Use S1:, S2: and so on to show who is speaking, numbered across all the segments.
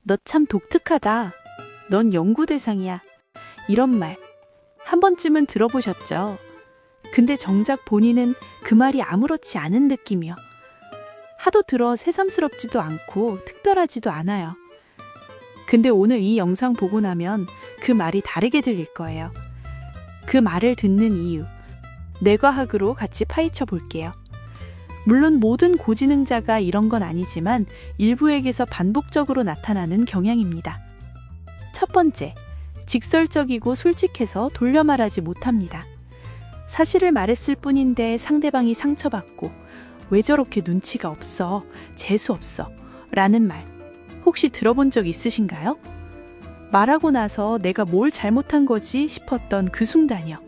S1: 너 참 독특하다. 넌 연구 대상이야. 이런 말 한 번쯤은 들어보셨죠? 근데 정작 본인은 그 말이 아무렇지 않은 느낌이요. 하도 들어 새삼스럽지도 않고 특별하지도 않아요. 근데 오늘 이 영상 보고 나면 그 말이 다르게 들릴 거예요. 그 말을 듣는 이유, 뇌과학으로 같이 파헤쳐 볼게요. 물론 모든 고지능자가 이런 건 아니지만 일부에게서 반복적으로 나타나는 경향입니다. 첫 번째, 직설적이고 솔직해서 돌려 말하지 못합니다. 사실을 말했을 뿐인데 상대방이 상처받고 왜 저렇게 눈치가 없어, 재수 없어 라는 말 혹시 들어본 적 있으신가요? 말하고 나서 내가 뭘 잘못한 거지 싶었던 그 순간이요.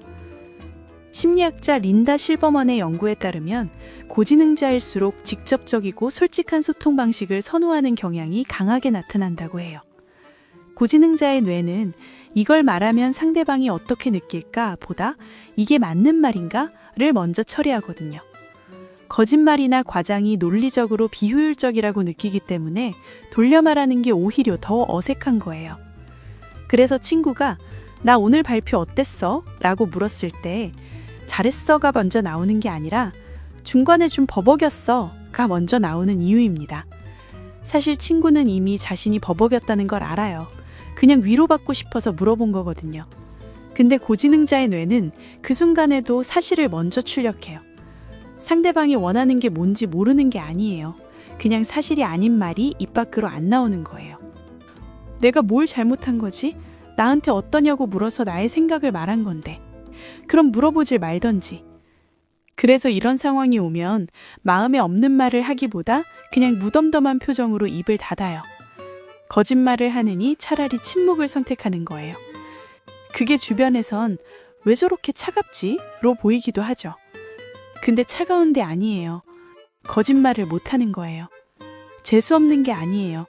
S1: 심리학자 린다 실버먼의 연구에 따르면 고지능자일수록 직접적이고 솔직한 소통 방식을 선호하는 경향이 강하게 나타난다고 해요. 고지능자의 뇌는 이걸 말하면 상대방이 어떻게 느낄까 보다 이게 맞는 말인가를 먼저 처리하거든요. 거짓말이나 과장이 논리적으로 비효율적이라고 느끼기 때문에 돌려 말하는 게 오히려 더 어색한 거예요. 그래서 친구가 나 오늘 발표 어땠어? 라고 물었을 때 잘했어가 먼저 나오는 게 아니라 중간에 좀 버벅였어가 먼저 나오는 이유입니다. 사실 친구는 이미 자신이 버벅였다는 걸 알아요. 그냥 위로받고 싶어서 물어본 거거든요. 근데 고지능자의 뇌는 그 순간에도 사실을 먼저 출력해요. 상대방이 원하는 게 뭔지 모르는 게 아니에요. 그냥 사실이 아닌 말이 입 밖으로 안 나오는 거예요. 내가 뭘 잘못한 거지? 나한테 어떠냐고 물어서 나의 생각을 말한 건데. 그럼 물어보질 말던지. 그래서 이런 상황이 오면 마음에 없는 말을 하기보다 그냥 무덤덤한 표정으로 입을 닫아요. 거짓말을 하느니 차라리 침묵을 선택하는 거예요. 그게 주변에선 왜 저렇게 차갑지? 로 보이기도 하죠. 근데 차가운 게 아니에요. 거짓말을 못하는 거예요. 재수 없는 게 아니에요.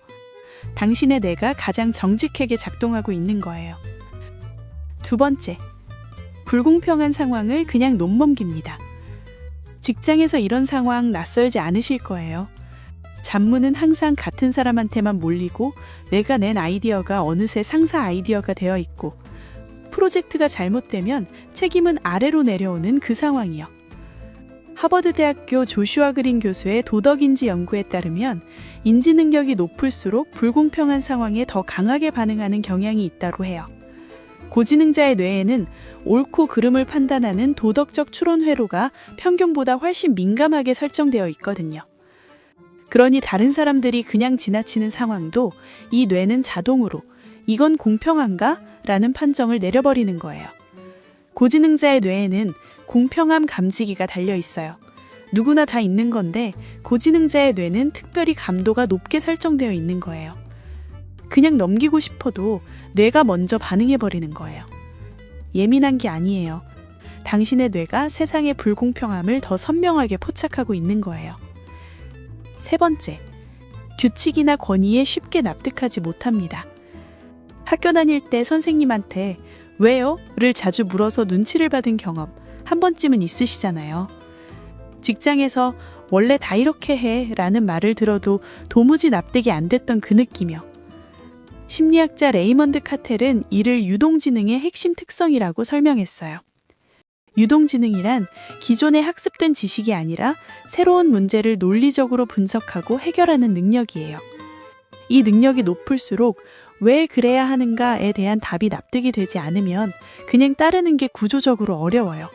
S1: 당신의 뇌가 가장 정직하게 작동하고 있는 거예요. 두 번째, 불공평한 상황을 그냥 넘깁니다. 직장에서 이런 상황 낯설지 않으실 거예요. 잡무는 항상 같은 사람한테만 몰리고 내가 낸 아이디어가 어느새 상사 아이디어가 되어 있고 프로젝트가 잘못되면 책임은 아래로 내려오는 그 상황이요. 하버드대학교 조슈아 그린 교수의 도덕인지 연구에 따르면 인지 능력이 높을수록 불공평한 상황에 더 강하게 반응하는 경향이 있다고 해요. 고지능자의 뇌에는 옳고 그름을 판단하는 도덕적 추론 회로가 평균보다 훨씬 민감하게 설정되어 있거든요. 그러니 다른 사람들이 그냥 지나치는 상황도 이 뇌는 자동으로 이건 공평한가? 라는 판정을 내려버리는 거예요. 고지능자의 뇌에는 공평함 감지기가 달려 있어요. 누구나 다 있는 건데 고지능자의 뇌는 특별히 감도가 높게 설정되어 있는 거예요. 그냥 넘기고 싶어도 뇌가 먼저 반응해버리는 거예요. 예민한 게 아니에요. 당신의 뇌가 세상의 불공평함을 더 선명하게 포착하고 있는 거예요. 세 번째, 규칙이나 권위에 쉽게 납득하지 못합니다. 학교 다닐 때 선생님한테 왜요? 를 자주 물어서 눈치를 받은 경험 한 번쯤은 있으시잖아요. 직장에서 원래 다 이렇게 해 라는 말을 들어도 도무지 납득이 안 됐던 그 느낌이요. 심리학자 레이먼드 카텔은 이를 유동지능의 핵심 특성이라고 설명했어요. 유동지능이란 기존에 학습된 지식이 아니라 새로운 문제를 논리적으로 분석하고 해결하는 능력이에요. 이 능력이 높을수록 왜 그래야 하는가에 대한 답이 납득이 되지 않으면 그냥 따르는 게 구조적으로 어려워요.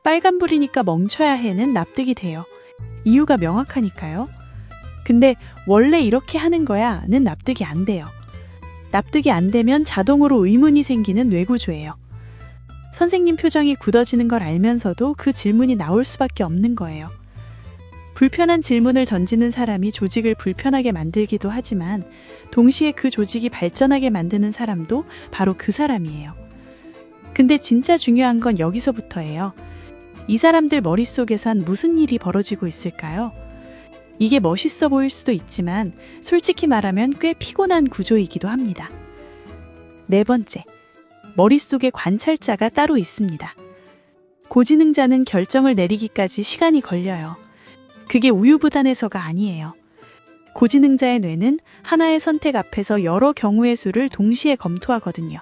S1: 빨간불이니까 멈춰야 해는 납득이 돼요. 이유가 명확하니까요. 근데 원래 이렇게 하는 거야는 납득이 안 돼요. 납득이 안 되면 자동으로 의문이 생기는 뇌구조예요. 선생님 표정이 굳어지는 걸 알면서도 그 질문이 나올 수밖에 없는 거예요. 불편한 질문을 던지는 사람이 조직을 불편하게 만들기도 하지만 동시에 그 조직이 발전하게 만드는 사람도 바로 그 사람이에요. 근데 진짜 중요한 건 여기서부터예요. 이 사람들 머릿속에선 무슨 일이 벌어지고 있을까요? 이게 멋있어 보일 수도 있지만 솔직히 말하면 꽤 피곤한 구조이기도 합니다. 네 번째, 머릿속에 관찰자가 따로 있습니다. 고지능자는 결정을 내리기까지 시간이 걸려요. 그게 우유부단해서가 아니에요. 고지능자의 뇌는 하나의 선택 앞에서 여러 경우의 수를 동시에 검토하거든요.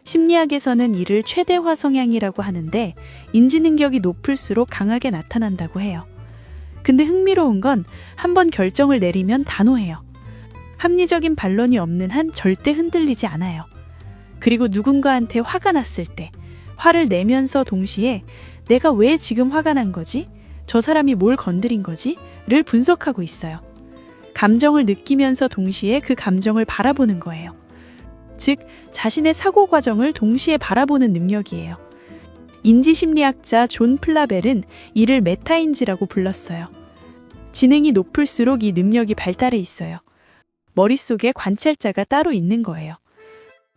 S1: 심리학에서는 이를 최대화 성향이라고 하는데 인지 능력이 높을수록 강하게 나타난다고 해요. 근데 흥미로운 건 한 번 결정을 내리면 단호해요. 합리적인 반론이 없는 한 절대 흔들리지 않아요. 그리고 누군가한테 화가 났을 때 화를 내면서 동시에 내가 왜 지금 화가 난 거지? 저 사람이 뭘 건드린 거지? 를 분석하고 있어요. 감정을 느끼면서 동시에 그 감정을 바라보는 거예요. 즉, 자신의 사고 과정을 동시에 바라보는 능력이에요. 인지심리학자 존 플라벨은 이를 메타인지라고 불렀어요. 지능이 높을수록 이 능력이 발달해 있어요. 머릿속에 관찰자가 따로 있는 거예요.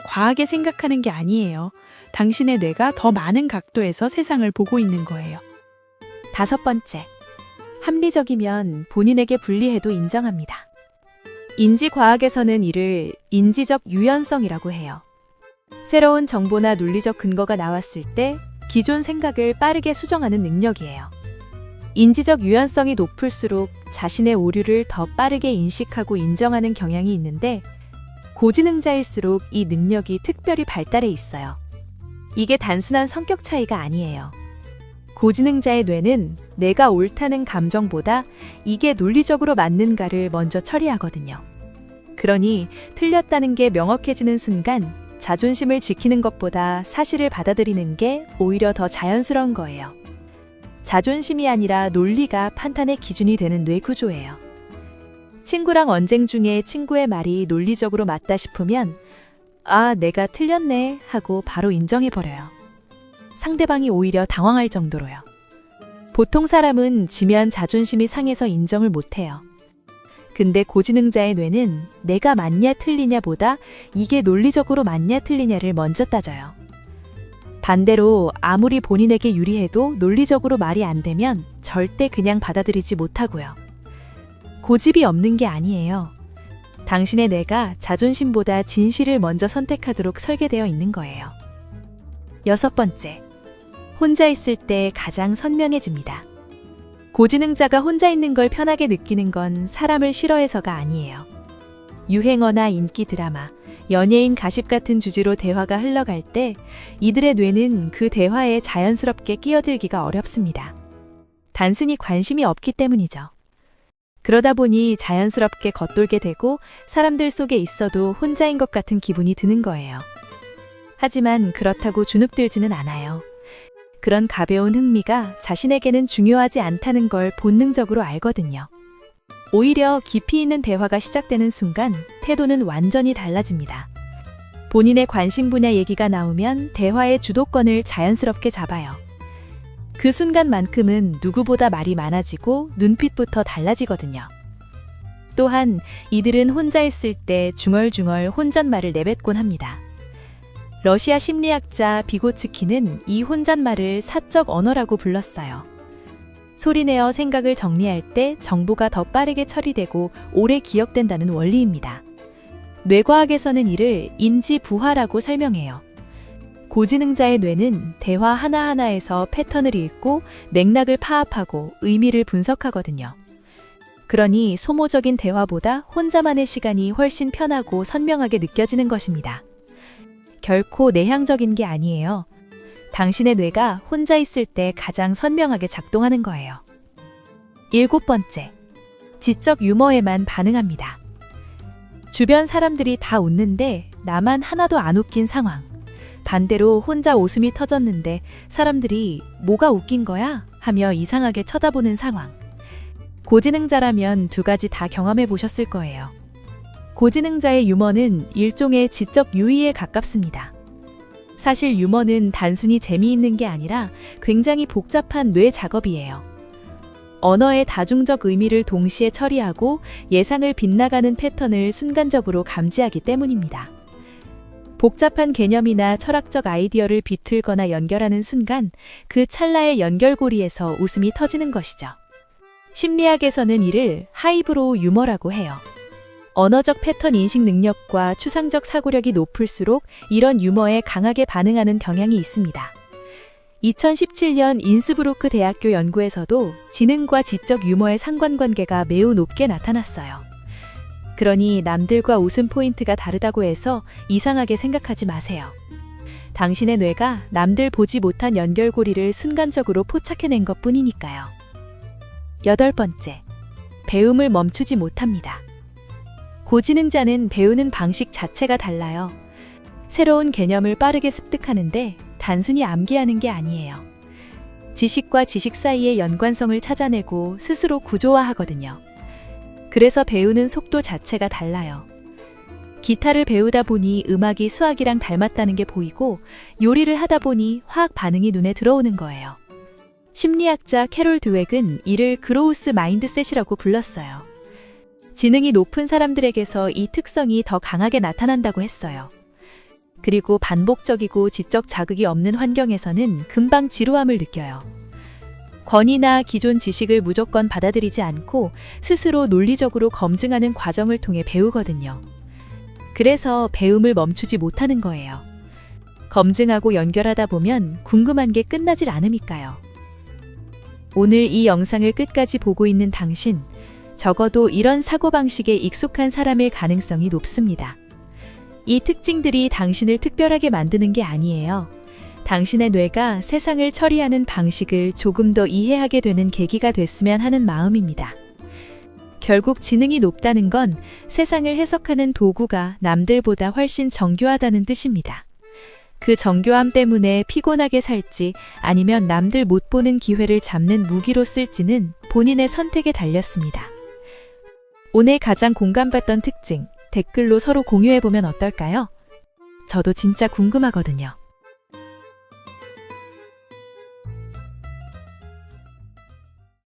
S1: 과하게 생각하는 게 아니에요. 당신의 뇌가 더 많은 각도에서 세상을 보고 있는 거예요. 5번째, 합리적이면 본인에게 불리해도 인정합니다. 인지과학에서는 이를 인지적 유연성이라고 해요. 새로운 정보나 논리적 근거가 나왔을 때 기존 생각을 빠르게 수정하는 능력이에요. 인지적 유연성이 높을수록 자신의 오류를 더 빠르게 인식하고 인정하는 경향이 있는데 고지능자일수록 이 능력이 특별히 발달해 있어요. 이게 단순한 성격 차이가 아니에요. 고지능자의 뇌는 내가 옳다는 감정보다 이게 논리적으로 맞는가를 먼저 처리하거든요. 그러니 틀렸다는 게 명확해지는 순간 자존심을 지키는 것보다 사실을 받아들이는 게 오히려 더 자연스러운 거예요. 자존심이 아니라 논리가 판단의 기준이 되는 뇌 구조예요. 친구랑 언쟁 중에 친구의 말이 논리적으로 맞다 싶으면 아, 내가 틀렸네 하고 바로 인정해버려요. 상대방이 오히려 당황할 정도로요. 보통 사람은 지면 자존심이 상해서 인정을 못해요. 근데 고지능자의 뇌는 내가 맞냐 틀리냐 보다 이게 논리적으로 맞냐 틀리냐를 먼저 따져요. 반대로 아무리 본인에게 유리해도 논리적으로 말이 안 되면 절대 그냥 받아들이지 못하고요. 고집이 없는 게 아니에요. 당신의 뇌가 자존심보다 진실을 먼저 선택하도록 설계되어 있는 거예요. 6번째, 혼자 있을 때 가장 선명해집니다. 고지능자가 혼자 있는 걸 편하게 느끼는 건 사람을 싫어해서가 아니에요. 유행어나 인기 드라마, 연예인 가십 같은 주제로 대화가 흘러갈 때 이들의 뇌는 그 대화에 자연스럽게 끼어들기가 어렵습니다. 단순히 관심이 없기 때문이죠. 그러다 보니 자연스럽게 겉돌게 되고 사람들 속에 있어도 혼자인 것 같은 기분이 드는 거예요. 하지만 그렇다고 주눅들지는 않아요. 그런 가벼운 흥미가 자신에게는 중요하지 않다는 걸 본능적으로 알거든요. 오히려 깊이 있는 대화가 시작되는 순간 태도는 완전히 달라집니다. 본인의 관심 분야 얘기가 나오면 대화의 주도권을 자연스럽게 잡아요. 그 순간만큼은 누구보다 말이 많아지고 눈빛부터 달라지거든요. 또한 이들은 혼자 있을 때 중얼중얼 혼잣말을 내뱉곤 합니다. 러시아 심리학자 비고츠키는 이 혼잣말을 사적 언어라고 불렀어요. 소리내어 생각을 정리할 때 정보가 더 빠르게 처리되고 오래 기억된다는 원리입니다. 뇌과학에서는 이를 인지부화라고 설명해요. 고지능자의 뇌는 대화 하나하나에서 패턴을 읽고 맥락을 파악하고 의미를 분석하거든요. 그러니 소모적인 대화보다 혼자만의 시간이 훨씬 편하고 선명하게 느껴지는 것입니다. 결코 내향적인 게 아니에요. 당신의 뇌가 혼자 있을 때 가장 선명하게 작동하는 거예요. 7번째, 지적 유머에만 반응합니다. 주변 사람들이 다 웃는데 나만 하나도 안 웃긴 상황. 반대로 혼자 웃음이 터졌는데 사람들이 뭐가 웃긴 거야? 하며 이상하게 쳐다보는 상황. 고지능자라면 두 가지 다 경험해 보셨을 거예요. 고지능자의 유머는 일종의 지적 유희에 가깝습니다. 사실 유머는 단순히 재미있는 게 아니라 굉장히 복잡한 뇌 작업이에요. 언어의 다중적 의미를 동시에 처리하고 예상을 빗나가는 패턴을 순간적으로 감지하기 때문입니다. 복잡한 개념이나 철학적 아이디어를 비틀거나 연결하는 순간 그 찰나의 연결고리에서 웃음이 터지는 것이죠. 심리학에서는 이를 하이브로우 유머라고 해요. 언어적 패턴 인식 능력과 추상적 사고력이 높을수록 이런 유머에 강하게 반응하는 경향이 있습니다. 2017년 인스브루크 대학교 연구에서도 지능과 지적 유머의 상관관계가 매우 높게 나타났어요. 그러니 남들과 웃음 포인트가 다르다고 해서 이상하게 생각하지 마세요. 당신의 뇌가 남들 보지 못한 연결고리를 순간적으로 포착해낸 것 뿐이니까요. 8번째, 배움을 멈추지 못합니다. 고지능자는 배우는 방식 자체가 달라요. 새로운 개념을 빠르게 습득하는데 단순히 암기하는 게 아니에요. 지식과 지식 사이의 연관성을 찾아내고 스스로 구조화하거든요. 그래서 배우는 속도 자체가 달라요. 기타를 배우다 보니 음악이 수학이랑 닮았다는 게 보이고 요리를 하다 보니 화학 반응이 눈에 들어오는 거예요. 심리학자 캐롤 드웩은 이를 그로우스 마인드셋이라고 불렀어요. 지능이 높은 사람들에게서 이 특성이 더 강하게 나타난다고 했어요. 그리고 반복적이고 지적 자극이 없는 환경에서는 금방 지루함을 느껴요. 권위나 기존 지식을 무조건 받아들이지 않고 스스로 논리적으로 검증하는 과정을 통해 배우거든요. 그래서 배움을 멈추지 못하는 거예요. 검증하고 연결하다 보면 궁금한 게 끝나질 않으니까요. 오늘 이 영상을 끝까지 보고 있는 당신, 적어도 이런 사고방식에 익숙한 사람일 가능성이 높습니다. 이 특징들이 당신을 특별하게 만드는 게 아니에요. 당신의 뇌가 세상을 처리하는 방식을 조금 더 이해하게 되는 계기가 됐으면 하는 마음입니다. 결국 지능이 높다는 건 세상을 해석하는 도구가 남들보다 훨씬 정교하다는 뜻입니다. 그 정교함 때문에 피곤하게 살지 아니면 남들 못 보는 기회를 잡는 무기로 쓸지는 본인의 선택에 달렸습니다. 오늘 가장 공감받던 특징, 댓글로 서로 공유해보면 어떨까요? 저도 진짜 궁금하거든요.